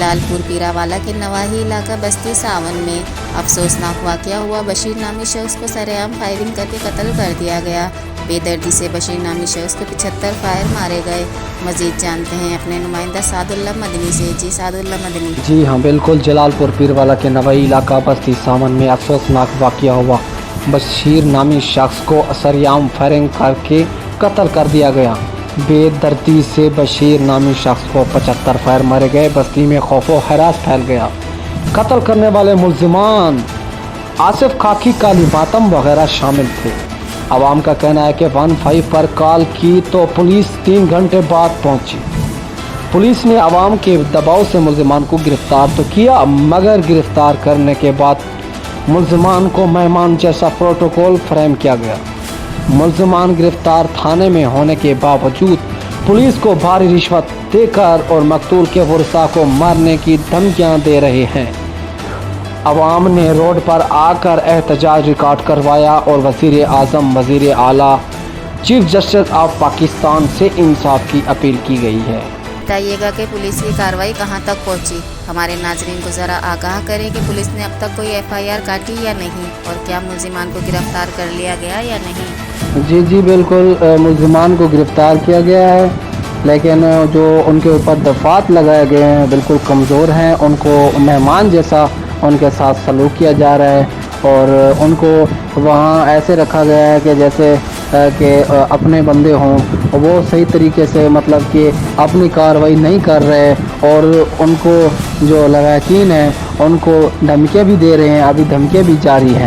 جلالپورپیروالہ کے نواحی علاقہ بستی ساون میں افسوسناک واقعہ ہوا۔ بشیر نامی شخص کو سرعام فائرنگ کر کے قتل کر دیا گیا۔ بے دردی سے بشیر نامی شخص کو 75 فائر مارے گئے۔ مزید جانتے ہیں اپنے نمائندہ سعد اللہ مدنی سے۔ جی سعد اللہ مدنی۔ جی ہاں بالکل، جلالپورپیروالہ کے نواحی علاقہ بستی ساون میں افسوسناک واقعہ ہوا۔ بشیر نامی شخص کو سرعام فائرنگ کر کے قتل کر دیا گیا۔ بے دردی سے بشیر نامی شخص کو 75 فائر مارے گئے۔ بستی میں خوف و ہراس پھیل گیا۔ قتل کرنے والے ملزمان آصف خاکی، کالی ماتم وغیرہ شامل تھے۔ عوام کا کہنا ہے کہ 15 پر کال کی تو پولیس 3 گھنٹے بعد پہنچی۔ پولیس نے عوام کے دباؤ سے ملزمان کو گرفتار تو کیا، مگر گرفتار کرنے کے بعد ملزمان کو مہمان جیسا پروٹوکول فریم کیا گیا۔ ملزمان گرفتار تھانے میں ہونے کے باوجود پولیس کو بھاری رشوت دے کر اور مقتول کے ورثاء کو مارنے کی دھمکیاں دے رہے ہیں۔ عوام نے روڈ پر آ کر احتجاج ریکارڈ کروایا اور وزیر اعظم، وزیر اعلیٰ، چیف جسٹس آف پاکستان سے انصاف کی اپیل کی گئی ہے۔ بتائیے گا کہ پولیس کی کارروائی کہاں تک پہنچی؟ ہمارے ناظرین کو ذرا آگاہ کریں کہ پولیس نے اب تک کوئی FIR کاٹی یا نہیں، اور کیا ملزمان کو گرفتار کر لیا گیا یا نہیں؟ جی بالکل، ملزمان کو گرفتار کیا گیا ہے، لیکن جو ان کے اوپر دفعات لگائے گئے ہیں بالکل کمزور ہیں۔ ان کو مہمان جیسا ان کے ساتھ سلوک کیا جا رہا ہے، اور ان کو وہاں ایسے رکھا گیا ہے کہ جیسے کہ اپنے بندے ہوں۔ وہ صحیح طریقے سے مطلب کہ اپنی کارروائی نہیں کر رہے، اور ان کو جو لواحقین ہیں ان کو دھمکیاں بھی دے رہے ہیں، ابھی دھمکیاں بھی جاری ہیں۔